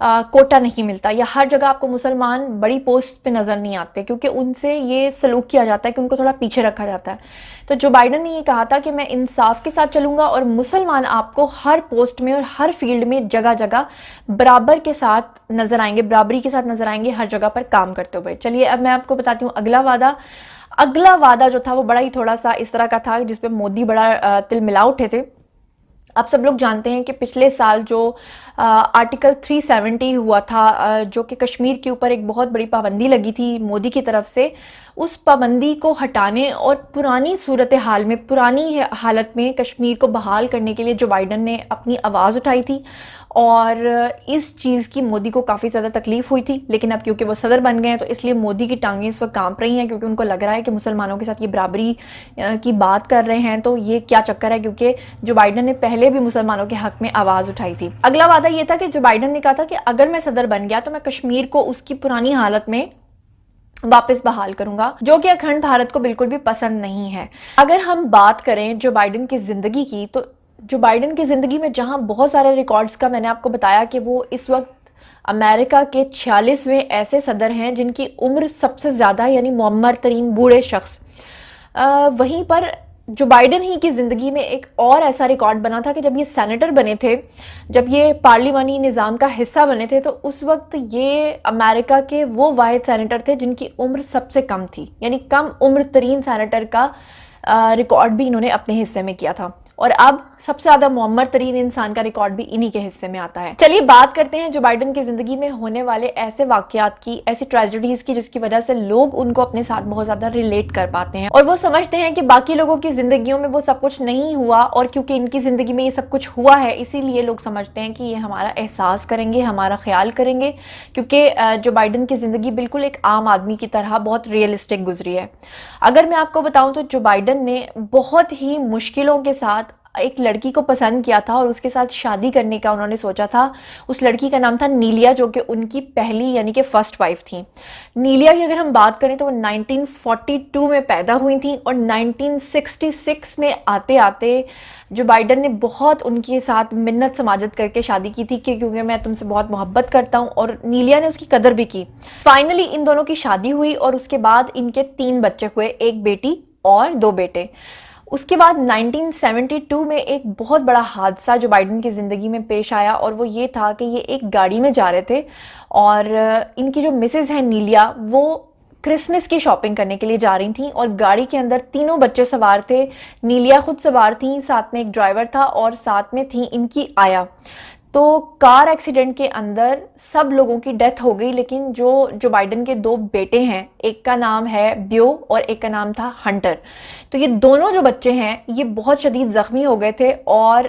Quota نہیں ملتا، یا ہر جگہ آپ کو مسلمان بڑی پوسٹ پہ نظر نہیں آتے، کیونکہ ان سے یہ سلوک کیا جاتا ہے کہ ان کو تھوڑا پیچھے رکھا جاتا ہے۔ تو جو بائیڈن نے یہ کہا تھا کہ میں انصاف کے ساتھ چلوں گا اور مسلمان آپ کو ہر پوسٹ میں اور ہر فیلڈ میں جگہ جگہ برابر کے ساتھ نظر آئیں گے، برابری کے ساتھ نظر آئیں گے، ہر جگہ پر کام کرتے ہوئے۔ چلیے اب میں آپ کو بتاتی ہوں اگلا وعدہ جو تھا وہ بڑا ہی تھوڑا سا اس طرح کا تھا جس پہ مودی بڑا تل ملا اٹھے تھے۔ آپ سب لوگ جانتے ہیں کہ پچھلے سال جو آرٹیکل 370 ہوا تھا، جو کہ کشمیر کے اوپر ایک بہت بڑی پابندی لگی تھی مودی کی طرف سے، اس پابندی کو ہٹانے اور پرانی صورتحال میں، پرانی حالت میں کشمیر کو بحال کرنے کے لیے جو بائیڈن نے اپنی آواز اٹھائی تھی، اور اس چیز کی مودی کو کافی زیادہ تکلیف ہوئی تھی، لیکن اب کیونکہ وہ صدر بن گئے ہیں تو اس لیے مودی کی ٹانگیں اس وقت کانپ رہی ہیں، کیونکہ ان کو لگ رہا ہے کہ مسلمانوں کے ساتھ یہ برابری کی بات کر رہے ہیں تو یہ کیا چکر ہے، کیونکہ جو بائیڈن نے پہلے بھی مسلمانوں کے حق میں آواز اٹھائی تھی۔ اگلا وعدہ یہ تھا کہ جو بائیڈن نے کہا تھا کہ اگر میں صدر بن گیا تو میں کشمیر کو اس کی پرانی حالت میں واپس بحال کروں گا، جو کہ اکھنڈ بھارت کو بالکل بھی پسند نہیں ہے۔ اگر ہم بات کریں جو بائیڈن کی زندگی کی، تو جو بائیڈن کی زندگی میں جہاں بہت سارے ریکارڈز کا میں نے آپ کو بتایا کہ وہ اس وقت امریکہ کے 46ویں ایسے صدر ہیں جن کی عمر سب سے زیادہ، یعنی معمر ترین بوڑھے شخص، وہیں پر جو بائیڈن ہی کی زندگی میں ایک اور ایسا ریکارڈ بنا تھا کہ جب یہ سینیٹر بنے تھے، جب یہ پارلیمانی نظام کا حصہ بنے تھے، تو اس وقت یہ امریکہ کے وہ واحد سینیٹر تھے جن کی عمر سب سے کم تھی، یعنی کم عمر ترین سینیٹر کا ریکارڈ بھی انہوں نے اپنے حصے میں کیا تھا، اور اب سب سے زیادہ معمر ترین انسان کا ریکارڈ بھی انہی کے حصے میں آتا ہے۔ چلیے بات کرتے ہیں جو بائیڈن کی زندگی میں ہونے والے ایسے واقعات کی، ایسی ٹریجڈیز کی جس کی وجہ سے لوگ ان کو اپنے ساتھ بہت زیادہ ریلیٹ کر پاتے ہیں، اور وہ سمجھتے ہیں کہ باقی لوگوں کی زندگیوں میں وہ سب کچھ نہیں ہوا، اور کیونکہ ان کی زندگی میں یہ سب کچھ ہوا ہے اسی لیے لوگ سمجھتے ہیں کہ یہ ہمارا احساس کریں گے، ہمارا خیال کریں گے، کیونکہ جو بائیڈن کی زندگی بالکل ایک عام آدمی کی طرح بہت ریئلسٹک گزری ہے۔ اگر میں آپ کو بتاؤں تو جو بائیڈن نے بہت ہی مشکلوں کے ساتھ ایک لڑکی کو پسند کیا تھا اور اس کے ساتھ شادی کرنے کا انہوں نے سوچا تھا۔ اس لڑکی کا نام تھا نیلیا، جو کہ ان کی پہلی یعنی کہ فرسٹ وائف تھی۔ نیلیا کی اگر ہم بات کریں تو وہ 1942 میں پیدا ہوئی تھیں، اور 1966 میں آتے آتے جو بائیڈن نے بہت ان کے ساتھ منت سماجت کر کے شادی کی تھی کہ کیونکہ میں تم سے بہت محبت کرتا ہوں، اور نیلیا نے اس کی قدر بھی کی۔ فائنلی ان دونوں کی شادی ہوئی اور اس کے بعد ان کے 3 بچے ہوئے، ایک بیٹی اور 2 بیٹے۔ اس کے بعد 1972 میں ایک بہت بڑا حادثہ جو بائیڈن کی زندگی میں پیش آیا، اور وہ یہ تھا کہ یہ ایک گاڑی میں جا رہے تھے، اور ان کی جو مسز ہیں نیلیا، وہ کرسمس کی شاپنگ کرنے کے لیے جا رہی تھیں، اور گاڑی کے اندر 3 بچے سوار تھے۔ نیلیا خود سوار تھیں، ساتھ میں ایک ڈرائیور تھا، اور ساتھ میں تھیں ان کی آیا۔ تو کار ایکسیڈنٹ کے اندر سب لوگوں کی ڈیتھ ہو گئی، لیکن جو بائیڈن کے 2 بیٹے ہیں، ایک کا نام ہے بیو اور ایک کا نام تھا ہنٹر، تو یہ دونوں جو بچے ہیں یہ بہت شدید زخمی ہو گئے تھے، اور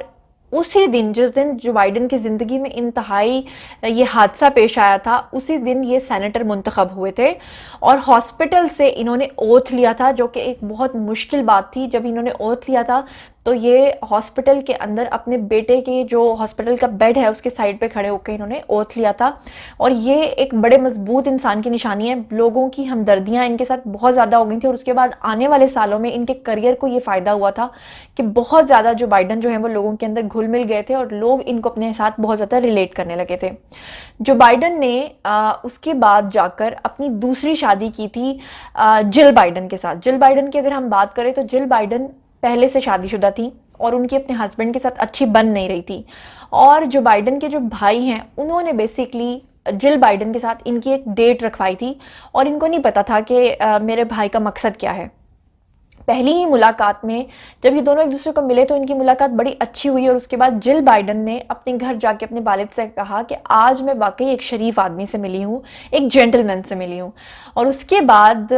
اسی دن جس دن جو بائیڈن کی زندگی میں انتہائی یہ حادثہ پیش آیا تھا، اسی دن یہ سینیٹر منتخب ہوئے تھے، اور ہاسپٹل سے انہوں نے اوتھ لیا تھا، جو کہ ایک بہت مشکل بات تھی۔ جب انہوں نے اوتھ لیا تھا تو یہ ہاسپٹل کے اندر اپنے بیٹے کے جو ہاسپٹل کا بیڈ ہے اس کے سائڈ پہ کھڑے ہو کے انہوں نے اوتھ لیا تھا، اور یہ ایک بڑے مضبوط انسان کی نشانی ہے۔ لوگوں کی ہمدردیاں ان کے ساتھ بہت زیادہ ہو گئی تھیں، اور اس کے بعد آنے والے سالوں میں ان کے کریئر کو یہ فائدہ ہوا تھا کہ بہت زیادہ جو بائیڈن جو ہیں وہ لوگوں کے اندر گھل مل گئے تھے، اور لوگ ان کو اپنے ساتھ بہت زیادہ ریلیٹ کرنے لگے تھے۔ جو بائیڈن نے اس کے بعد جا کر اپنی دوسری شادی کی تھی جل بائیڈن کے ساتھ۔ جل بائیڈن کی اگر ہم بات کریں تو جل بائیڈن پہلے سے شادی شدہ تھی، اور ان کی اپنے ہسبینڈ کے ساتھ اچھی بن نہیں رہی تھی، اور جو بائیڈن کے جو بھائی ہیں انہوں نے بیسیکلی جل بائیڈن کے ساتھ ان کی ایک ڈیٹ رکھوائی تھی، اور ان کو نہیں پتا تھا کہ میرے بھائی کا مقصد کیا ہے۔ پہلی ہی ملاقات میں جب یہ دونوں ایک دوسرے کو ملے تو ان کی ملاقات بڑی اچھی ہوئی، اور اس کے بعد جل بائیڈن نے اپنے گھر جا کے اپنے والد سے کہا کہ آج میں واقعی ایک شریف آدمی سے ملی ہوں، ایک جینٹل مین سے ملی ہوں۔ اور اس کے بعد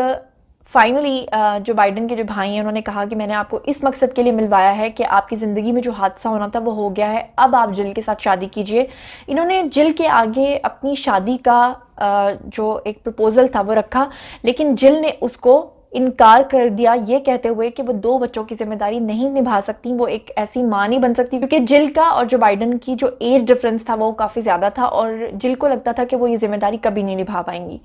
فائنلی جو بائیڈن کے جو بھائی ہیں انہوں نے کہا کہ میں نے آپ کو اس مقصد کے لیے ملوایا ہے کہ آپ کی زندگی میں جو حادثہ ہونا تھا وہ ہو گیا ہے، اب آپ جل کے ساتھ شادی کیجئے۔ انہوں نے جل کے آگے اپنی شادی کا جو ایک پرپوزل تھا وہ رکھا، لیکن جل نے اس کو انکار کر دیا، یہ کہتے ہوئے کہ وہ 2 بچوں کی ذمہ داری نہیں نبھا سکتی، وہ ایک ایسی ماں نہیں بن سکتی، کیونکہ جل کا اور جو بائیڈن کی جو ایج ڈفرنس تھا وہ کافی زیادہ تھا، اور جل کو لگتا تھا کہ وہ یہ ذمہ داری کبھی نہیں نبھا پائیں گی۔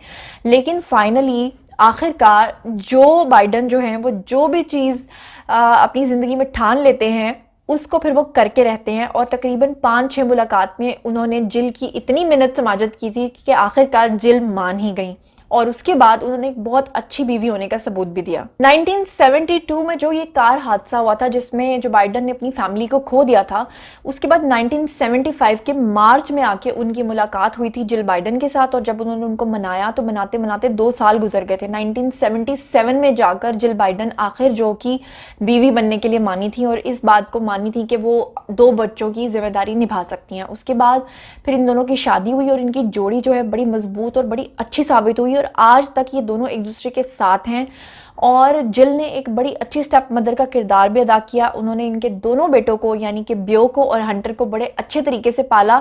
لیکن فائنلی آخر کار جو بائیڈن جو ہیں وہ جو بھی چیز اپنی زندگی میں ٹھان لیتے ہیں اس کو پھر وہ کر کے رہتے ہیں، اور تقریباً 5-6 ملاقات میں انہوں نے جل کی اتنی منت سماجت کی تھی کہ آخر کار جل مان ہی گئیں، اور اس کے بعد انہوں نے ایک بہت اچھی بیوی ہونے کا ثبوت بھی دیا۔ 1972 میں جو یہ کار حادثہ ہوا تھا جس میں جو بائیڈن نے اپنی فیملی کو کھو دیا تھا، اس کے بعد 1975 کے مارچ میں آ کے ان کی ملاقات ہوئی تھی جل بائیڈن کے ساتھ، اور جب انہوں نے ان کو منایا تو مناتے مناتے 2 سال گزر گئے تھے۔ 1977 میں جا کر جل بائیڈن آخر جو کی بیوی بننے کے لیے مانی تھی، اور اس بات کو مانی تھی کہ وہ 2 بچوں کی ذمہ داری نبھا سکتی ہیں۔ اس کے بعد پھر ان دونوں کی شادی ہوئی، اور ان کی جوڑی جو ہے بڑی مضبوط اور بڑی اچھی ثابت ہوئی، اور آج تک یہ دونوں ایک دوسرے کے ساتھ ہیں، اور جل نے ایک بڑی اچھی سٹیپ مدر کا کردار بھی ادا کیا۔ انہوں نے ان کے دونوں بیٹوں کو یعنی کہ بیو کو اور ہنٹر کو بڑے اچھے طریقے سے پالا،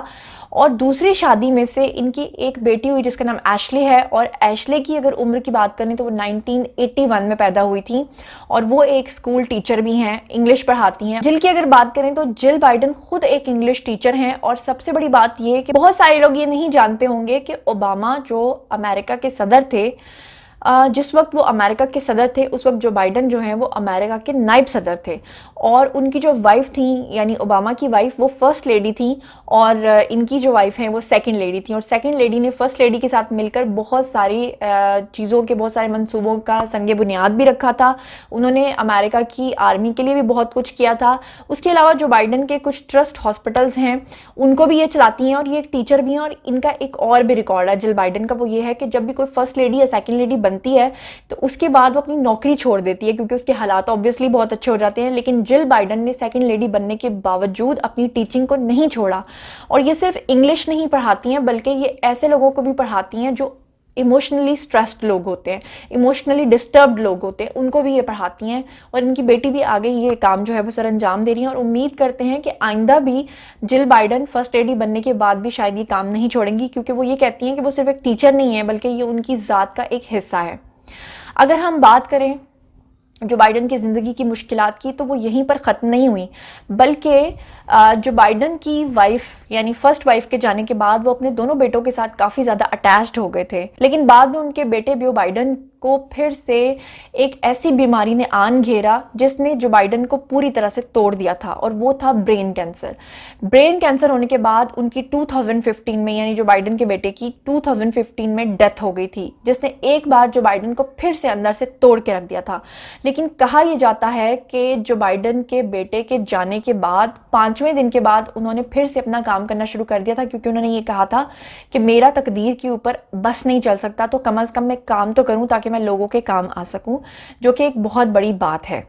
اور دوسری شادی میں سے ان کی ایک بیٹی ہوئی جس کا نام ایشلی ہے، اور ایشلی کی اگر عمر کی بات کریں تو وہ 1981 میں پیدا ہوئی تھی، اور وہ ایک اسکول ٹیچر بھی ہیں، انگلش پڑھاتی ہیں۔ جل کی اگر بات کریں تو جل بائیڈن خود ایک انگلش ٹیچر ہیں، اور سب سے بڑی بات یہ کہ بہت سارے لوگ یہ نہیں جانتے ہوں گے کہ اوباما جو امریکہ کے صدر تھے، جس وقت وہ امریکہ کے صدر تھے اس وقت جو بائیڈن جو ہیں وہ امریکہ کے نائب صدر تھے، اور ان کی جو وائف تھیں یعنی اوباما کی وائف وہ فرسٹ لیڈی تھیں، اور ان کی جو وائف ہیں وہ سیکنڈ لیڈی تھیں، اور سیکنڈ لیڈی نے فرسٹ لیڈی کے ساتھ مل کر بہت ساری چیزوں کے بہت سارے منصوبوں کا سنگ بنیاد بھی رکھا تھا۔ انہوں نے امریکہ کی آرمی کے لیے بھی بہت کچھ کیا تھا۔ اس کے علاوہ جو بائیڈن کے کچھ ٹرسٹ ہاسپٹلز ہیں ان کو بھی یہ چلاتی ہیں، اور یہ ایک ٹیچر بھی ہیں۔ اور ان کا ایک اور بھی ریکارڈ ہے جل بائیڈن کا، وہ یہ ہے کہ جب بھی کوئی فرسٹ لیڈی یا سیکنڈ لیڈی بنتی ہے تو اس کے بعد وہ اپنی نوکری چھوڑ دیتی ہے، کیونکہ اس کے حالات obviously بہت اچھے ہو جاتے ہیں، لیکن جل بائیڈن نے سیکنڈ لیڈی بننے کے باوجود اپنی ٹیچنگ کو نہیں چھوڑا، اور یہ صرف انگلش نہیں پڑھاتی ہیں بلکہ یہ ایسے لوگوں کو بھی پڑھاتی ہیں جو ایموشنلی سٹریسڈ لوگ ہوتے ہیں، ایموشنلی ڈسٹربڈ لوگ ہوتے ہیں، ان کو بھی یہ پڑھاتی ہیں، اور ان کی بیٹی بھی آگے یہ کام جو ہے وہ سر انجام دے رہی ہیں، اور امید کرتے ہیں کہ آئندہ بھی جل بائیڈن فرسٹ لیڈی بننے کے بعد بھی شاید یہ کام نہیں چھوڑیں گی، کیونکہ وہ یہ کہتی ہیں کہ وہ صرف ایک ٹیچر نہیں ہے بلکہ یہ ان کی ذات کا ایک حصہ ہے۔ اگر ہم بات کریں جو بائیڈن کی زندگی کی مشکلات کی تو وہ یہیں پر ختم نہیں ہوئی، بلکہ جو بائیڈن کی وائف یعنی فرسٹ وائف کے جانے کے بعد وہ اپنے دونوں بیٹوں کے ساتھ کافی زیادہ اٹیچڈ ہو گئے تھے، لیکن بعد میں ان کے بیٹے بیو بائیڈن کو پھر سے ایک ایسی بیماری نے آن گھیرا جس نے جو بائیڈن کو پوری طرح سے توڑ دیا تھا، اور وہ تھا برین کینسر۔ برین کینسر ہونے کے بعد ان کی 2015 میں یعنی جو بائیڈن کے بیٹے کی 2015 میں ڈیتھ ہو گئی تھی، جس نے ایک بار جو بائیڈن کو پھر سے اندر سے توڑ کے رکھ دیا تھا۔ لیکن کہا یہ جاتا ہے کہ جو بائیڈن کے بیٹے کے جانے کے بعد 5ویں دن کے بعد انہوں نے پھر سے اپنا کام کرنا شروع کر دیا تھا، کیونکہ انہوں نے یہ کہا تھا کہ میرا تقدیر کے اوپر بس نہیں چل سکتا، تو کم از کم میں کام تو کروں تاکہ میں لوگوں کے کام آ سکوں، جو کہ ایک بہت بڑی بات ہے۔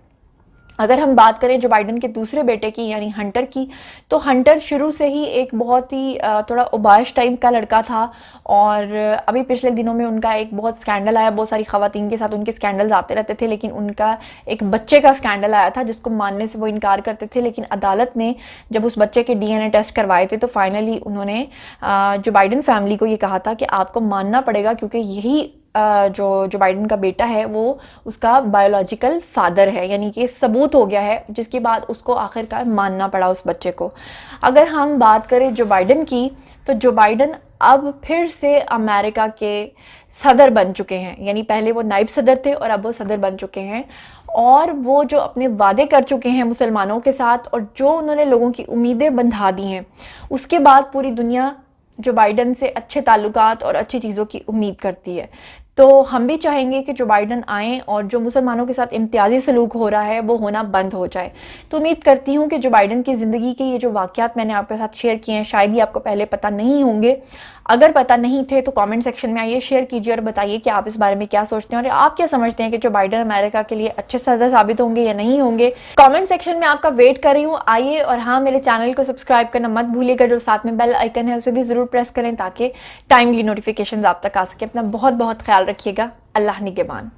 اگر ہم بات کریں جو بائیڈن کے دوسرے بیٹے کی یعنی ہنٹر کی، تو ہنٹر شروع سے ہی ایک بہت ہی تھوڑا اوباش ٹائپ کا لڑکا تھا، اور ابھی پچھلے دنوں میں ان کا ایک بہت سکینڈل آیا، بہت ساری خواتین کے ساتھ ان کے سکینڈلز آتے رہتے تھے، لیکن ان کا ایک بچے کا سکینڈل آیا تھا جس کو ماننے سے وہ انکار کرتے تھے، لیکن عدالت نے جب اس بچے کے ڈی این اے ٹیسٹ کروائے تھے تو فائنلی انہوں نے جو بائیڈن فیملی کو یہ کہا تھا کہ آپ کو ماننا پڑے گا، کیونکہ یہی جو بائیڈن کا بیٹا ہے وہ اس کا بایولوجیکل فادر ہے، یعنی کہ ثبوت ہو گیا ہے، جس کے بعد اس کو آخرکار ماننا پڑا اس بچے کو۔ اگر ہم بات کریں جو بائیڈن کی، تو جو بائیڈن اب پھر سے امریکہ کے صدر بن چکے ہیں، یعنی پہلے وہ نائب صدر تھے اور اب وہ صدر بن چکے ہیں، اور وہ جو اپنے وعدے کر چکے ہیں مسلمانوں کے ساتھ اور جو انہوں نے لوگوں کی امیدیں بندھا دی ہیں، اس کے بعد پوری دنیا جو بائیڈن سے اچھے تعلقات اور اچھی چیزوں کی امید کرتی ہے۔ تو ہم بھی چاہیں گے کہ جو بائیڈن آئیں اور جو مسلمانوں کے ساتھ امتیازی سلوک ہو رہا ہے وہ ہونا بند ہو جائے۔ تو امید کرتی ہوں کہ جو بائیڈن کی زندگی کے یہ جو واقعات میں نے آپ کے ساتھ شیئر کیے ہیں شاید ہی آپ کو پہلے پتہ نہیں ہوں گے، اگر پتہ نہیں تھے تو کامنٹ سیکشن میں آئیے، شیئر کیجیے اور بتائیے کہ آپ اس بارے میں کیا سوچتے ہیں، اور آپ کیا سمجھتے ہیں کہ جو بائیڈن امریکہ کے لیے اچھے صدر ثابت ہوں گے یا نہیں ہوں گے۔ کامنٹ سیکشن میں آپ کا ویٹ کر رہی ہوں، آئیے، اور ہاں میرے چینل کو سبسکرائب کرنا مت بھولیے گا، جو ساتھ میں بیل آئیکن ہے اسے بھی ضرور پریس کریں تاکہ ٹائملی نوٹیفیکیشنز آپ تک آ سکے۔ اپنا بہت بہت خیال رکھیے گا، اللہ نگہبان۔